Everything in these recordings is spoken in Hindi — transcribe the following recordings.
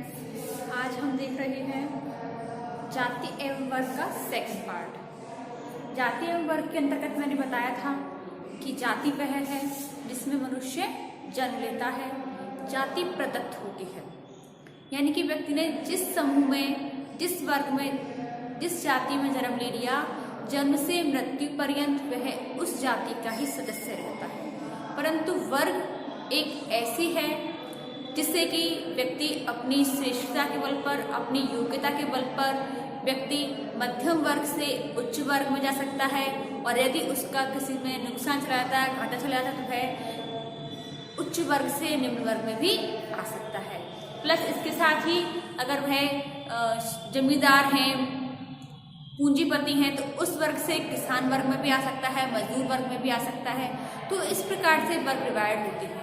फ्रेंड्स, आज हम देख रहे हैं जाति एवं वर्ग का सेकंड पार्ट। जाति एवं वर्ग के अंतर्गत मैंने बताया था कि जाति वह है जिसमें मनुष्य जन्म लेता है, जाति प्रदत्त होती है, यानी कि व्यक्ति ने जिस समूह में, जिस वर्ग में, जिस जाति में जन्म ले लिया, जन्म से मृत्यु पर्यंत वह उस जाति का ही सदस्य रहता है। परंतु वर्ग एक ऐसी है जिससे कि व्यक्ति अपनी श्रेष्ठता के बल पर, अपनी योग्यता के बल पर व्यक्ति मध्यम वर्ग से उच्च वर्ग में जा सकता है, और यदि उसका किसी में नुकसान चला जाता है, घाटा चला जाता है, तो वह उच्च वर्ग से निम्न वर्ग में भी आ सकता है। प्लस इसके साथ ही अगर वह जमींदार हैं, पूंजीपति हैं, तो उस वर्ग से किसान वर्ग में भी आ सकता है, मजदूर वर्ग में भी आ सकता है। तो इस प्रकार से वर्ग डिवाइड होते हैं।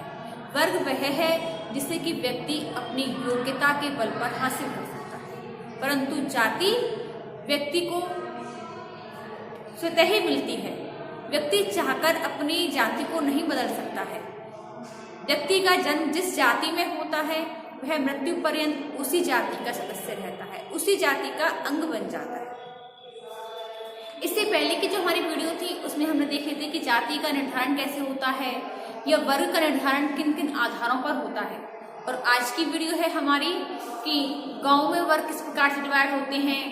वर्ग वह है जिससे कि व्यक्ति अपनी योग्यता के बल पर हासिल कर सकता है, परंतु जाति व्यक्ति को स्वतः ही मिलती है। व्यक्ति चाहकर अपनी जाति को नहीं बदल सकता है। व्यक्ति का जन्म जिस जाति में होता है वह मृत्यु पर्यंत उसी जाति का सदस्य रहता है, उसी जाति का अंग बन जाता है। इससे पहले की जो हमारी वीडियो थी उसमें हमने देखे थे कि जाति का निर्धारण कैसे होता है या वर्ग का निर्धारण किन किन आधारों पर होता है। और आज की वीडियो है हमारी कि गांव में वर्ग किस प्रकार से डिवाइड होते हैं,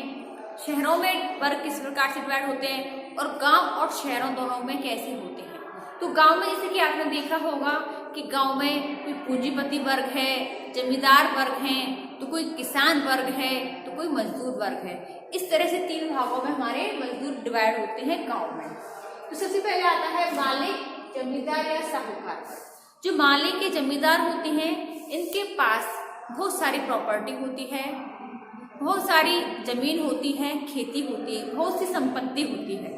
शहरों में वर्ग किस प्रकार से डिवाइड होते हैं, और गांव और शहरों दोनों में कैसे होते हैं। तो गांव में जैसे कि आपने देखा होगा कि गांव में कोई पूंजीपति वर्ग है, जमींदार वर्ग हैं, तो कोई किसान वर्ग है, तो कोई मजदूर वर्ग है। इस तरह से तीन भागों में हमारे मजदूर डिवाइड होते हैं गांव में। तो सबसे पहले आता है मालिक, जमींदार या साहूकार। जो मालिक के जमींदार होते हैं इनके पास बहुत सारी प्रॉपर्टी होती है, बहुत सारी जमीन होती है, खेती होती है, बहुत सी संपत्ति होती है,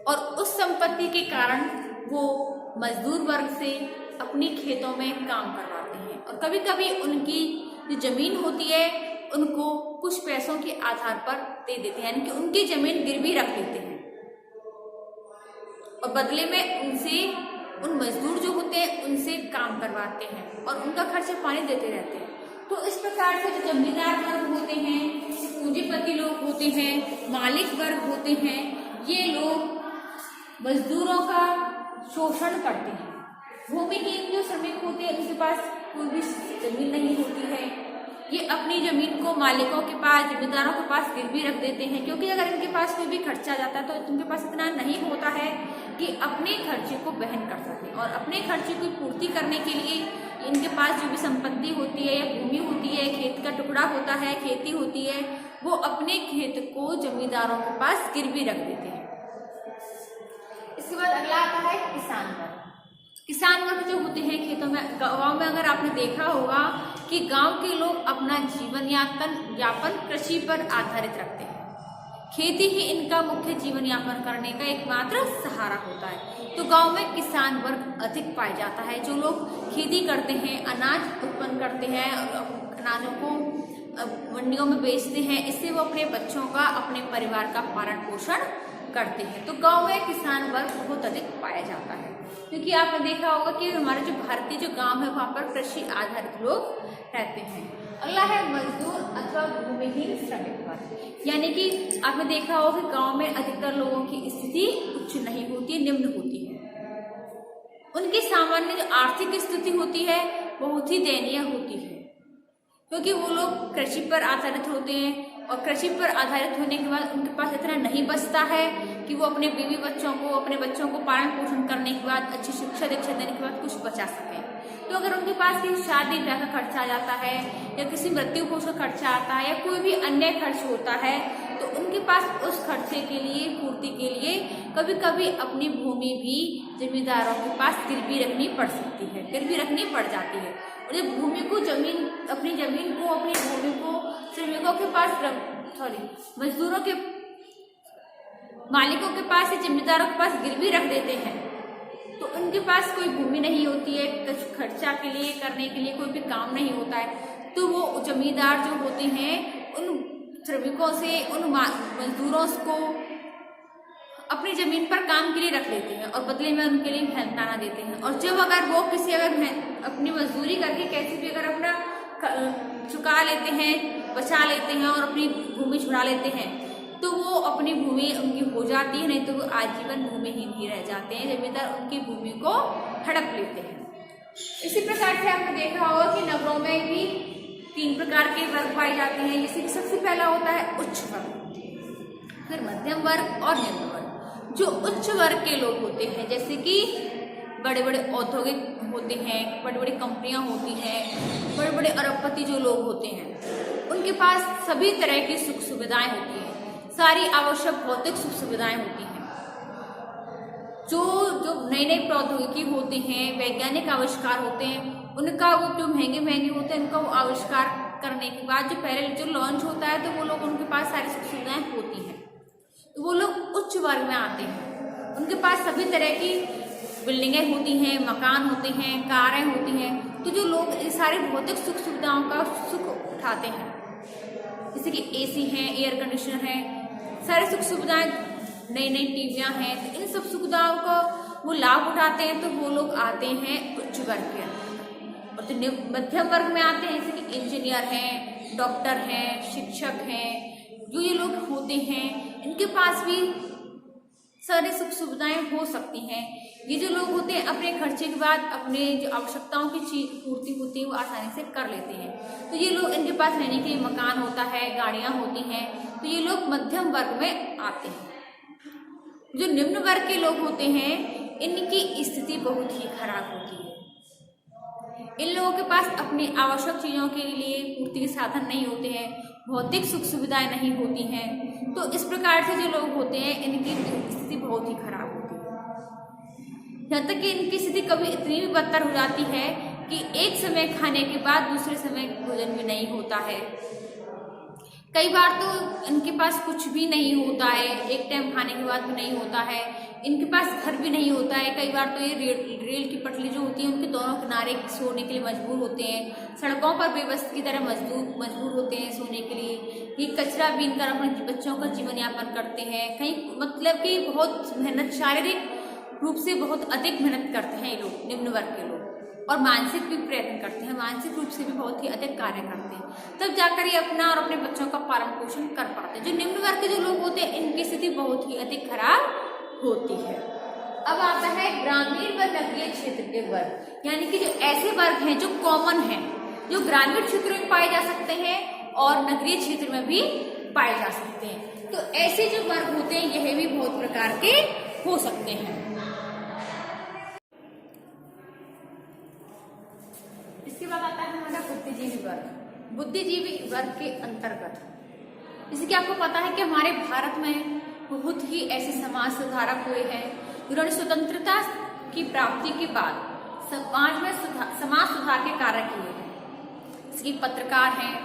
और उस संपत्ति के कारण वो मजदूर वर्ग से अपनी खेतों में काम करवाते हैं। और कभी कभी उनकी जो जमीन होती है उनको कुछ पैसों के आधार पर दे देते हैं, यानी कि उनकी जमीन गिरवी रख देते हैं, और बदले में उनसे, उन मजदूर जो होते हैं उनसे काम करवाते हैं और उनका खर्चा पानी देते रहते हैं। तो इस प्रकार से जो जमींदार वर्ग होते हैं, पूंजीपति लोग होते हैं, मालिक वर्ग होते हैं, ये लोग मजदूरों का शोषण करते हैं। भूमिहीन जो श्रमिक होते हैं उनके पास कोई भी जमीन नहीं होती है, ये अपनी जमीन को मालिकों के पास, जमींदारों के पास गिरवी रख देते हैं, क्योंकि अगर इनके पास कोई भी खर्चा जाता है तो उनके पास इतना नहीं होता है कि अपने खर्चे को वहन कर सके। और अपने खर्चे की पूर्ति करने के लिए इनके पास जो भी संपत्ति होती है या भूमि होती है, खेत का टुकड़ा होता है, खेती होती है, वो अपने खेत को जमींदारों के पास गिरवी रख देते हैं। इसके बाद अगला आता है किसान वर्ग। किसान वर्ग जो होते हैं खेतों में, गाँव में अगर आपने देखा होगा कि गांव के लोग अपना जीवन यापन कृषि पर आधारित रखते हैं। खेती ही इनका मुख्य जीवन यापन करने का एकमात्र सहारा होता है। तो गांव में किसान वर्ग अधिक पाया जाता है, जो लोग खेती करते हैं, अनाज उत्पन्न करते हैं, अनाजों को मंडियों में बेचते हैं, इससे वो अपने बच्चों का, अपने परिवार का पालन पोषण करते हैं। तो गांव में किसान वर्ग बहुत अधिक पाया जाता है, क्योंकि आपने देखा होगा कि हमारे जो भारतीय जो गांव है वहां पर कृषि आधारित लोग रहते हैं। अगला है मजदूर अथवा भूमिहीन श्रमिक वर्ग, यानी कि आपने देखा होगा कि गांव में अधिकतर लोगों की स्थिति उच्च नहीं होती, निम्न होती है। उनकी सामान्य जो आर्थिक स्थिति होती है बहुत ही दयनीय होती है, क्योंकि वो लोग कृषि पर आधारित होते हैं, और कृषि पर आधारित होने के बाद उनके पास इतना नहीं बचता है कि वो अपने बीवी बच्चों को, अपने बच्चों को पालन पोषण करने के बाद, अच्छी शिक्षा दीक्षा देने के बाद कुछ बचा सकें। तो अगर उनके पास किसी शादी ब्याह का खर्चा आ जाता है, या किसी मृत्यु भोज का खर्चा आता है, या कोई भी अन्य खर्च होता है, तो उनके पास उस खर्चे के लिए, पूर्ति के लिए कभी कभी अपनी भूमि भी जमींदारों के पास गिरवी रखनी पड़ सकती है, गिरवी रखनी पड़ जाती है। और जब भूमि को, अपनी जमीन को, अपनी भूमि को श्रमिकों के पास, मजदूरों के, मालिकों के पास या जमींदारों के पास गिरवी रख देते हैं, तो उनके पास कोई भूमि नहीं होती है, कुछ खर्चा के लिए, करने के लिए कोई भी काम नहीं होता है। तो वो जमींदार जो होते हैं उन श्रमिकों से, उन मजदूरों को अपनी जमीन पर काम के लिए रख लेते हैं और बदले में उनके लिए मेहनताना देते हैं। और जब अगर वो अपनी मजदूरी करके कैसे भी अगर अपना चुका लेते हैं, बचा लेते हैं और अपनी भूमि छुड़ा लेते हैं तो वो अपनी भूमि उनकी हो जाती है, नहीं तो वो आजीवन भूमिहीन ही रह जाते हैं। जमींदार उनकी भूमि को हड़प लेते हैं। इसी प्रकार से आपने देखा होगा कि नगरों में भी 3 प्रकार के वर्ग पाए जाते हैं। जैसे कि सबसे पहला होता है उच्च वर्ग, फिर मध्यम वर्ग और निम्न वर्ग। जो उच्च वर्ग के लोग होते हैं, जैसे कि बड़े बड़े औद्योगिक होते हैं, बड़ी बड़ी कंपनियां होती हैं, बड़े बड़े अरबपति जो लोग होते हैं, उनके पास सभी तरह की सुख सुविधाएं होती हैं, सारी आवश्यक भौतिक सुख सुविधाएं होती हैं। जो नई नई प्रौद्योगिकी होते हैं, वैज्ञानिक आविष्कार होते हैं, उनका वो जो महंगे महंगे होते हैं, उनका वो आविष्कार करने के बाद जो पहले जो लॉन्च होता है तो वो लोग उनके पास सारी सुख सुविधाएं होती हैं, तो वो लोग उच्च वर्ग में आते हैं। उनके पास सभी तरह की बिल्डिंगें होती हैं, मकान होते हैं, कारें होती हैं। तो जो लोग इस सारी भौतिक सुख सुविधाओं का सुख उठाते हैं, जैसे कि एसी है, एयर कंडीशनर है, सारी सुख सुविधाएं, नई नई टीवियां हैं, तो इन सब सुविधाओं का वो लाभ उठाते हैं, तो वो लोग आते हैं उच्च वर्ग के अंदर। और जो मध्यम वर्ग में आते हैं, जैसे कि इंजीनियर हैं, डॉक्टर हैं, शिक्षक हैं, जो ये लोग होते हैं, इनके पास भी सारी सुख सुविधाएं हो सकती हैं। ये जो लोग होते हैं अपने खर्चे के बाद अपने जो आवश्यकताओं की पूर्ति होती है वो आसानी से कर लेते हैं। तो ये लोग, इनके पास रहने के लिए मकान होता है, गाड़ियां होती हैं, तो ये लोग मध्यम वर्ग में आते हैं। जो निम्न वर्ग के लोग होते हैं, इनकी स्थिति बहुत ही खराब होती है। इन लोगों के पास अपनी आवश्यक चीजों के लिए पूर्ति के साधन नहीं होते हैं, भौतिक सुख सुविधाएं नहीं होती हैं। तो इस प्रकार से जो लोग होते हैं, इनकी स्थिति बहुत ही खराब होती है। यहाँ तक कि इनकी स्थिति कभी इतनी भी बदतर हो जाती है कि एक समय खाने के बाद दूसरे समय भोजन भी नहीं होता है। कई बार तो इनके पास कुछ भी नहीं होता है, एक टाइम खाने के बाद भी नहीं होता है। इनके पास घर भी नहीं होता है। कई बार तो ये रेल की पटरी जो होती है उनके दोनों किनारे सोने के लिए मजबूर होते हैं। सड़कों पर बेबस की तरह मजबूर होते हैं सोने के लिए। ये कचरा बीन कर अपने बच्चों का जीवन यापन करते हैं। कहीं मतलब कि बहुत मेहनत, शारीरिक रूप से बहुत अधिक मेहनत करते हैं ये लोग, निम्न वर्ग के लोग, और मानसिक भी प्रयत्न करते हैं, मानसिक रूप से भी बहुत ही अधिक कार्य करते हैं, तब जाकर ये अपना और अपने बच्चों का पालन पोषण कर पाते हैं। जो निम्न वर्ग के जो लोग होते हैं, इनकी स्थिति बहुत ही अधिक खराब होती है। अब आता है ग्रामीण व नगरीय क्षेत्र के वर्ग, यानी कि जो ऐसे वर्ग हैं जो कॉमन हैं, जो ग्रामीण क्षेत्र में पाए जा सकते हैं और नगरीय क्षेत्र में भी पाए जा सकते हैं। तो ऐसे जो वर्ग होते हैं, यह भी बहुत प्रकार के हो सकते हैं। इसके बाद आता है हमारा बुद्धिजीवी वर्ग। बुद्धिजीवी वर्ग के अंतर्गत, जैसे कि आपको पता है कि हमारे भारत में बहुत ही ऐसे समाज सुधारक हुए हैं जिन्होंने स्वतंत्रता की प्राप्ति के बाद समाज में समाज सुधार के कार्य किए हैं। जैसे कि पत्रकार हैं,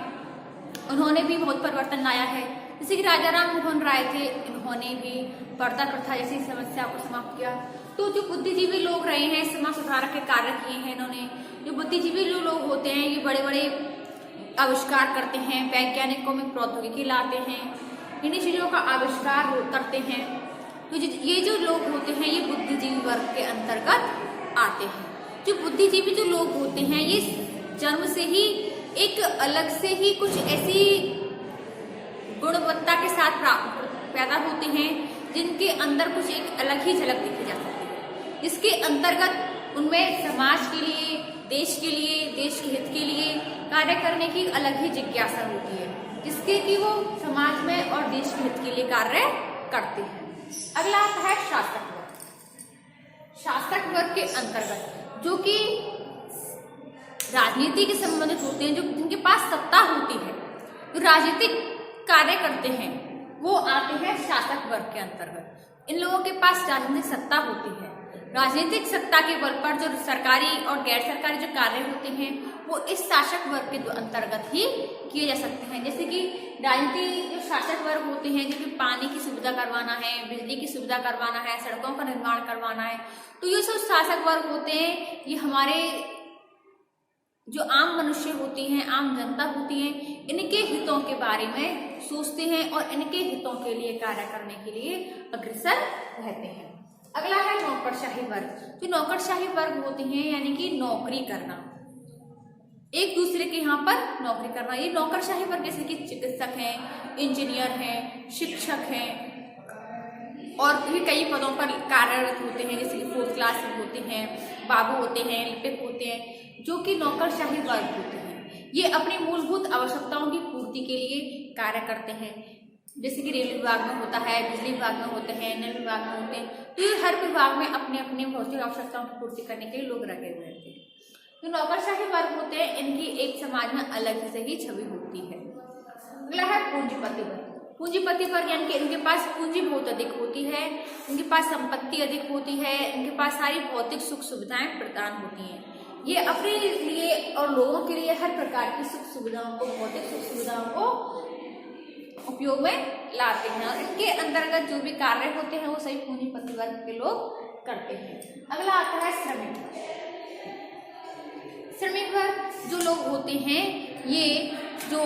उन्होंने भी बहुत परिवर्तन लाया है। जैसे कि राजा राम मोहन राय थे, इन्होंने भी पर्दा प्रथा जैसी समस्या को समाप्त किया। तो जो बुद्धिजीवी लोग रहे हैं, समाज सुधारक के कार्य किए हैं इन्होंने। जो बुद्धिजीवी जो लोग होते हैं, ये बड़े बड़े आविष्कार करते हैं, वैज्ञानिकों में प्रौद्योगिकी लाते हैं, इन्हीं चीजों का आविष्कार करते हैं। तो ये जो लोग होते हैं, ये बुद्धिजीवी वर्ग के अंतर्गत आते हैं। जो बुद्धिजीवी जो लोग होते हैं, ये जन्म से ही एक अलग से ही कुछ ऐसी गुणवत्ता के साथ पैदा होते हैं जिनके अंदर कुछ एक अलग ही झलक दिखी जा सकती है, जिसके अंतर्गत उनमें समाज के लिए, देश के लिए, देश के हित के लिए कार्य करने की अलग ही जिज्ञासा होती है, जिसके कि वो समाज में और देश के हित के लिए कार्य करते हैं। अगला आता है शासक वर्ग। शासक वर्ग के अंतर्गत जो कि राजनीति के संबंधित होते हैं, जो जिनके पास सत्ता होती है, जो राजनीतिक कार्य करते हैं, वो आते हैं शासक वर्ग के अंतर्गत। इन लोगों के पास राजनीतिक सत्ता होती है। राजनीतिक सत्ता के बल पर जो सरकारी और गैर सरकारी जो कार्य होते हैं, वो इस शासक वर्ग के अंतर्गत ही किए जा सकते हैं। जैसे कि राजनीति जो शासक वर्ग होते हैं, जैसे पानी की सुविधा करवाना है, बिजली की सुविधा करवाना है, सड़कों का निर्माण करवाना है, तो ये सब शासक वर्ग होते हैं। ये हमारे जो आम मनुष्य होती हैं, आम जनता होती है, इनके हितों के बारे में सोचते हैं और इनके हितों के लिए कार्य करने के लिए अग्रसर रहते हैं। अगला है नौकरशाही वर्ग। जो नौकरशाही वर्ग होते हैं, यानी कि नौकरी करना, एक दूसरे के यहाँ पर नौकरी करना। ये नौकरशाही वर्ग जैसे कि चिकित्सक हैं, इंजीनियर हैं, शिक्षक हैं और भी कई पदों पर कार्यरत होते हैं, जैसे कि 4th क्लास में होते हैं, बाबू होते हैं, लिपिक होते हैं, जो कि नौकरशाही वर्ग होते हैं। ये अपनी मूलभूत आवश्यकताओं की पूर्ति के लिए कार्य करते हैं, जैसे कि रेल विभाग में होता है, बिजली विभाग में होते हैं, नल विभाग में होते हैं। तो ये हर विभाग में अपने अपने भौतिक आवश्यकताओं की पूर्ति करने के लिए लोग रखे हुए हैं। जो नौकरशाही वर्ग होते हैं, इनकी एक समाज में अलग से ही छवि होती है। अगला है पूंजीपति वर्ग। पूंजीपति वर्ग यानी कि इनके पास पूंजी बहुत अधिक होती है, इनके पास संपत्ति अधिक होती है, इनके पास सारी भौतिक सुख सुविधाएं प्रदान होती हैं। ये अपने लिए और लोगों के लिए हर प्रकार की सुख सुविधाओं को, भौतिक सुख सुविधाओं को उपयोग में लाते हैं और इनके अंतर्गत जो भी कार्य होते हैं वो सभी पूंजीपति वर्ग के लोग करते हैं। अगला आता है श्रमिक वर्ग। श्रमिक वर्ग जो लोग होते हैं, ये जो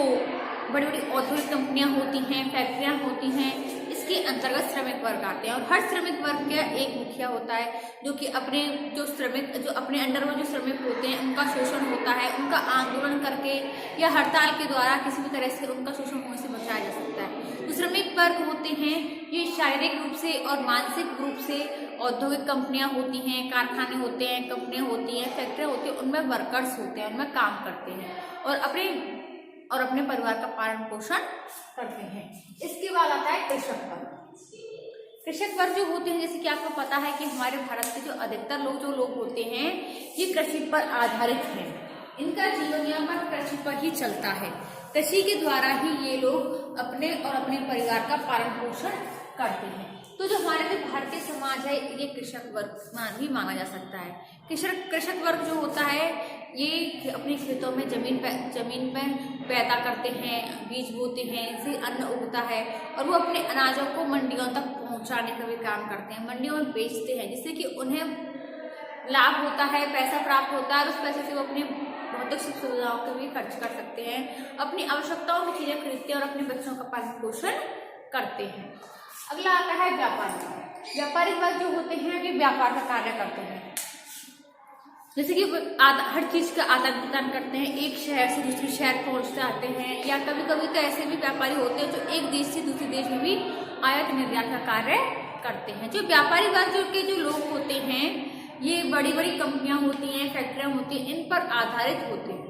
बड़ी बड़ी औद्योगिक कंपनियां होती हैं, फैक्ट्रियां होती हैं, इसके अंतर्गत श्रमिक वर्ग आते हैं। और हर श्रमिक वर्ग का एक मुखिया होता है जो कि अपने अपने अंडर में जो श्रमिक होते हैं उनका शोषण होता है, उनका आंदोलन करके या हड़ताल के द्वारा किसी भी तरह से उनका शोषण होने से बचाया जा सकता है। तो श्रमिक वर्ग होते हैं ये शारीरिक रूप से और मानसिक रूप से औद्योगिक कंपनियां होती हैं, कारखाने होते हैं, कंपनियां होती हैं, फैक्ट्रियां होती हैं, उनमें वर्कर्स होते हैं, उनमें काम करते हैं और अपने परिवार का पालन पोषण करते हैं। इसके बाद आता है कृषक वर्ग। कृषक वर्ग जो होते हैं, जैसे कि आपको पता है कि हमारे भारत के जो अधिकतर लोग होते हैं ये कृषि पर आधारित हैं। इनका जीवन यापन कृषि पर ही चलता है। कृषि के द्वारा ही ये लोग अपने और अपने परिवार का पालन पोषण करते हैं। तो जो हमारे जो भारतीय समाज है ये कृषक वर्ग ही माना जा सकता है। कृषक वर्ग जो होता है ये अपने खेतों में जमीन पर पैदा करते हैं, बीज बोते हैं, इनसे अन्न उगता है और वो अपने अनाजों को मंडियों तक पहुंचाने का भी काम करते हैं, मंडियों में बेचते हैं, जिससे कि उन्हें लाभ होता है, पैसा प्राप्त होता है और उस पैसे से वो अपने भौतिक सुख सुविधाओं को भी खर्च कर सकते हैं, अपनी आवश्यकताओं की चीजें खरीदते हैं और अपने बच्चों का पालन पोषण करते हैं। अगला आता है व्यापारिक वर्ग। व्यापारिक वर्ग जो होते हैं वे व्यापार का कार्य करते हैं, जैसे कि हर चीज का आदान प्रदान करते हैं, एक शहर से दूसरे शहर पहुंचते आते हैं, या कभी कभी तो ऐसे भी व्यापारी होते हैं जो एक देश से दूसरे देश में भी आयात निर्यात का कार्य करते हैं। जो व्यापारी वर्ग के जो लोग होते हैं ये बड़ी बड़ी कंपनियां होती हैं, फैक्ट्रियां होती हैं, इन पर आधारित होते हैं।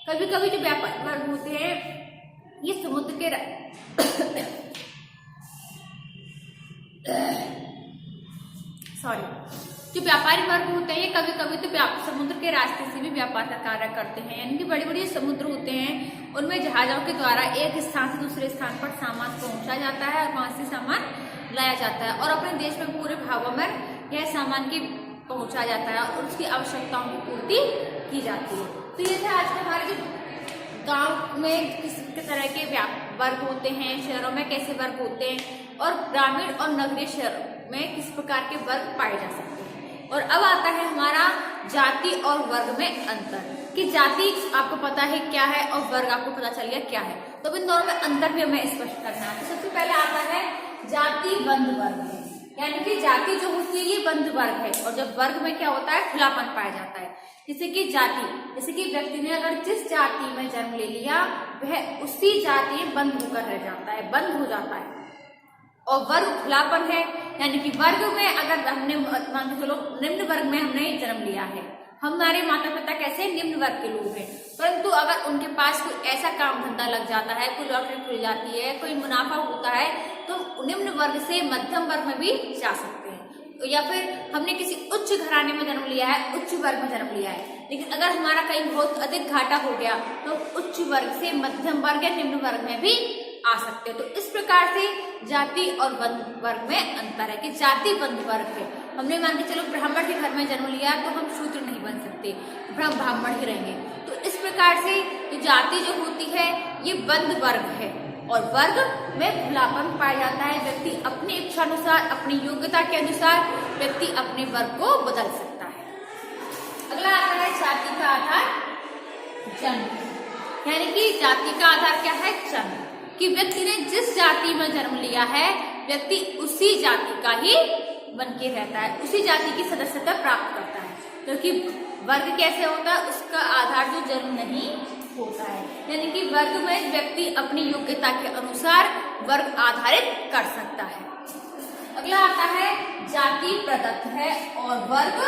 कभी कभी जो व्यापारी वर्ग होते हैं ये समुद्र के जो व्यापारी वर्ग होते हैं ये कभी कभी तो समुद्र के रास्ते से भी व्यापार का कार्य करते हैं। यानी कि बड़े बड़े समुद्र होते हैं उनमें जहाजों के द्वारा एक स्थान से दूसरे स्थान पर सामान पहुंचा जाता है और वहां से सामान लाया जाता है और अपने देश में पूरे भागों में यह सामान की पहुंचा जाता है और उसकी आवश्यकताओं की पूर्ति की जाती है। तो ये था आज के हमारे जो गांव में किस तरह के वर्ग होते हैं, शहरों में कैसे वर्ग होते हैं और ग्रामीण और नगरीय शहरों में किस प्रकार के वर्ग पाए जा सकते हैं। और अब आता है हमारा जाति और वर्ग में अंतर, कि जाति आपको पता है क्या है और वर्ग आपको पता चल गया क्या है, तो इन दोनों में अंतर भी हमें स्पष्ट करना है। तो सबसे पहले आता है जाति बंध वर्ग है, यानी कि जाति जो होती है ये बंध वर्ग है और जब वर्ग में क्या होता है खुलापन पाया जाता है। जैसे कि जैसे कि व्यक्ति ने अगर जिस जाति में जन्म ले लिया वह उसी जाति में बंद होकर रह जाता है, बंद हो जाता है। और वर्ग खुलापन है, यानी कि वर्ग में अगर हमने मान के चलो निम्न वर्ग में हमने जन्म लिया है, हमारे माता पिता कैसे निम्न वर्ग के लोग हैं, परंतु अगर उनके पास कोई ऐसा काम धंधा लग जाता है, कोई लॉटरी खुल जाती है, कोई मुनाफा होता है, तो निम्न वर्ग से मध्यम वर्ग में भी जा सकते हैं। या फिर हमने किसी उच्च घराने में जन्म लिया है, उच्च वर्ग में जन्म लिया है, लेकिन अगर हमारा कहीं बहुत अधिक घाटा हो गया तो उच्च वर्ग से मध्यम वर्ग या निम्न वर्ग में भी आ सकते हैं। तो इस प्रकार से जाति और बंध वर्ग में अंतर है कि जाति बंध वर्ग है। हमने मान के चलो ब्राह्मण के घर में जन्म लिया तो हम शूद्र नहीं बन सकते, ब्राह्मण ही रहेंगे। तो इस प्रकार से जो जाति जो होती है ये बंध वर्ग है और वर्ग में खुलापन पाया जाता है। व्यक्ति अपनी इच्छा अनुसार, अपनी योग्यता के अनुसार व्यक्ति अपने वर्ग को बदल सकता है। अगला आता है जाति का आधार जन्म, यानी कि जाति का आधार क्या है जन्म, कि व्यक्ति ने जिस जाति में जन्म लिया है व्यक्ति उसी जाति का ही बन के रहता है, उसी जाति की सदस्यता प्राप्त करता है, क्योंकि वर्ग कैसे होता है, उसका आधार जो जन्म नहीं होता है, यानी कि वर्ग में व्यक्ति अपनी योग्यता के अनुसार वर्ग आधारित कर सकता है। अगला आता है जाति प्रदत्त है और वर्ग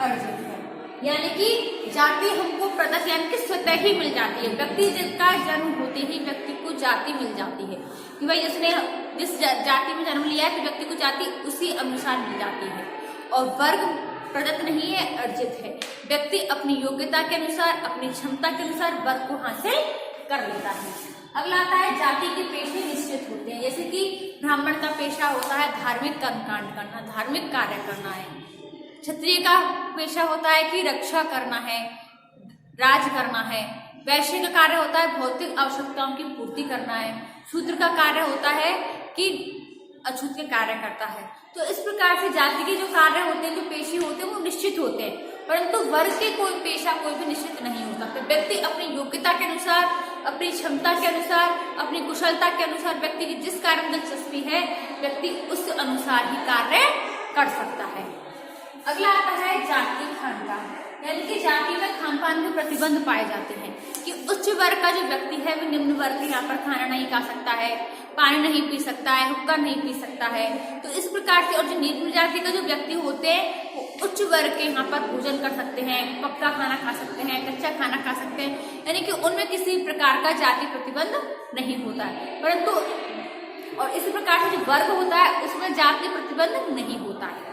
अर्जित है, यानी कि जाति हमको प्रदत्त यानी कि स्वतः ही मिल जाती है। व्यक्ति का जन्म होते ही व्यक्ति को जाति मिल जाती है कि भाई इसने जिस जाति में जन्म लिया है तो व्यक्ति को जाति उसी अनुसार मिल जाती है। और वर्ग प्रदत्त नहीं है, अर्जित है। व्यक्ति अपनी योग्यता के अनुसार, अपनी क्षमता के अनुसार वर्ग को हासिल कर लेता है। अगला आता है जाति के पेशे निश्चित होते हैं, जैसे कि ब्राह्मण का पेशा होता है धार्मिक कर्मकांड करना, धार्मिक कार्य करना है। क्षत्रिय का पेशा होता है कि रक्षा करना है, राज करना है। वैश्य का कार्य होता है भौतिक आवश्यकताओं की पूर्ति करना है। शूद्र का कार्य होता है कि अछूत के कार्य करता है। तो इस प्रकार से जाति के जो कार्य होते हैं, जो पेशे होते हैं वो निश्चित होते हैं, परंतु वर्ग के कोई पेशा कोई भी निश्चित नहीं होता। तो व्यक्ति अपनी योग्यता के अनुसार, अपनी क्षमता के अनुसार, अपनी कुशलता के अनुसार व्यक्ति की जिस कार्य में दिलचस्पी है व्यक्ति उस अनुसार ही कार्य कर सकता है। अगला आता है जाति खानपान, यानी कि जाति में खानपान में प्रतिबंध पाए जाते हैं कि उच्च वर्ग का जो व्यक्ति है वो निम्न वर्ग के यहाँ पर खाना नहीं खा सकता है, पानी नहीं पी सकता है, हुक्का नहीं पी सकता है। तो इस प्रकार से और जो निम्न जाति का जो व्यक्ति होते हैं वो उच्च वर्ग के यहाँ पर भोजन कर सकते हैं, पक्का खाना खा सकते हैं, कच्चा खाना खा सकते हैं, यानी कि उनमें किसी प्रकार का जाति प्रतिबंध नहीं होता है। परंतु और इस प्रकार से जो वर्ग होता है उसमें जाति प्रतिबंध नहीं होता है।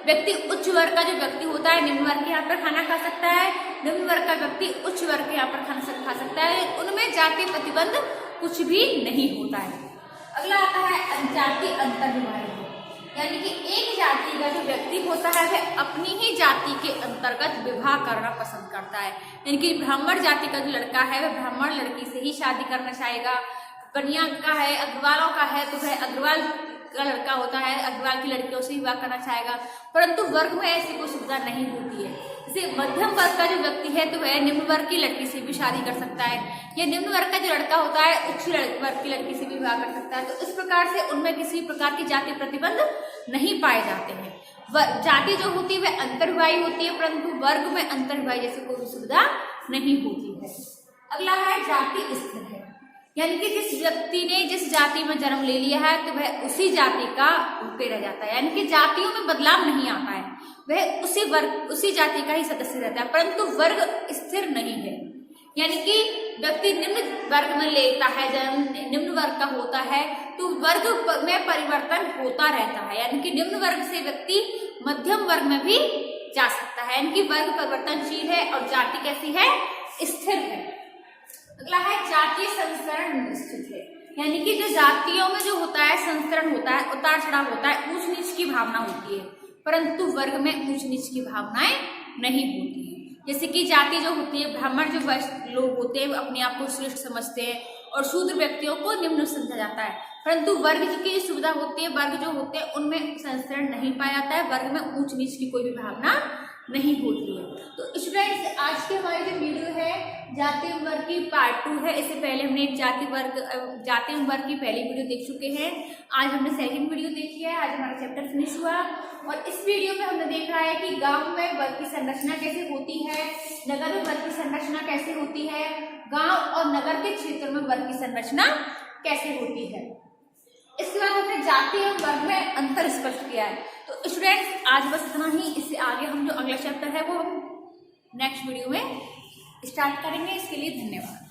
व्यक्ति उच्च वर्ग का जो व्यक्ति होता है निम्न वर्ग के यहाँ पर खाना खा सकता है, निम्न वर्ग का व्यक्ति उच्च वर्ग के यहाँ पर खाना खा सकता है, उनमें जाति प्रतिबंध कुछ भी नहीं होता है। अगला आता है जाति अंतर्विभाजन, यानी कि एक जाति का जो व्यक्ति होता है वह अपनी ही जाति के अंतर्गत विवाह करना पसंद करता है, यानी कि ब्राह्मण जाति का जो लड़का है वह ब्राह्मण लड़की से ही शादी करना चाहेगा। बनिया का है, अग्रवालों का है तो वह अग्रवाल का लड़का होता है, अग्रवाल की लड़कियों से विवाह करना चाहेगा। परंतु वर्ग में ऐसी कोई सुविधा नहीं होती है। जैसे मध्यम वर्ग का जो व्यक्ति है तो वह निम्न वर्ग की लड़की से भी शादी कर सकता है, या निम्न वर्ग का जो लड़का होता है उच्च वर्ग की लड़की से भी विवाह कर सकता है। तो इस प्रकार से उनमें किसी प्रकार की जाति प्रतिबंध नहीं पाए जाते हैं। जाति जो होती है वह अंतर्विवाही होती है, परंतु वर्ग में अंतर्विवाही जैसी कोई सुविधा नहीं होती है। अगला है जाति स्थिर है, यानी कि जिस व्यक्ति ने जिस जाति में जन्म ले लिया है तो वह उसी जाति का पे रह जाता है, यानी कि जातियों में बदलाव नहीं आता है, वह उसी वर्ग उसी जाति का ही सदस्य रहता है। परंतु वर्ग स्थिर नहीं है, यानी कि व्यक्ति निम्न वर्ग में लेता है जन्म, निम्न वर्ग का होता है तो वर्ग में परिवर्तन होता रहता है, यानी कि निम्न वर्ग से व्यक्ति मध्यम वर्ग में भी जा सकता है, यानी कि वर्ग परिवर्तनशील है और जाति कैसी है, स्थिर है। अगला है जातीय संस्करण निश्चित है, यानी कि जो जातियों में जो होता है संस्करण होता है, उतार चढ़ाव होता है, ऊंच नीच की भावना होती है, परंतु वर्ग में ऊंच नीच की भावनाएं नहीं होती है। जैसे कि जाति जो होती है, ब्राह्मण जो लोग होते हैं अपने आप को श्रेष्ठ समझते हैं और शूद्र व्यक्तियों को निम्न समझा जाता है, परंतु वर्ग की सुविधा होती है, वर्ग जो होते हैं उनमें संस्करण नहीं पाया जाता है, वर्ग में ऊंच नीच की कोई भी भावना नहीं होती है। तो स्टूडेंट्स आज की हमारी जो वीडियो है जाति वर्ग की पार्ट 2 है। इससे पहले हमने एक जाति वर्ग की पहली वीडियो देख चुके हैं, आज हमने सेकंड वीडियो देखी है। आज हमारा चैप्टर फिनिश हुआ और इस वीडियो में हमने देखा है कि गांव में वर्ग की संरचना कैसे होती है, नगर में वर्ग की संरचना कैसे होती है, गांव और नगर के क्षेत्र में वर्ग की संरचना कैसे होती है। इसके बाद हमने जाति और वर्ग में अंतर स्पष्ट किया है। तो स्टूडेंट्स आज बस इतना ही, इससे आगे हम जो अगला चैप्टर है वो हम नेक्स्ट वीडियो में स्टार्ट करेंगे। इसके लिए धन्यवाद।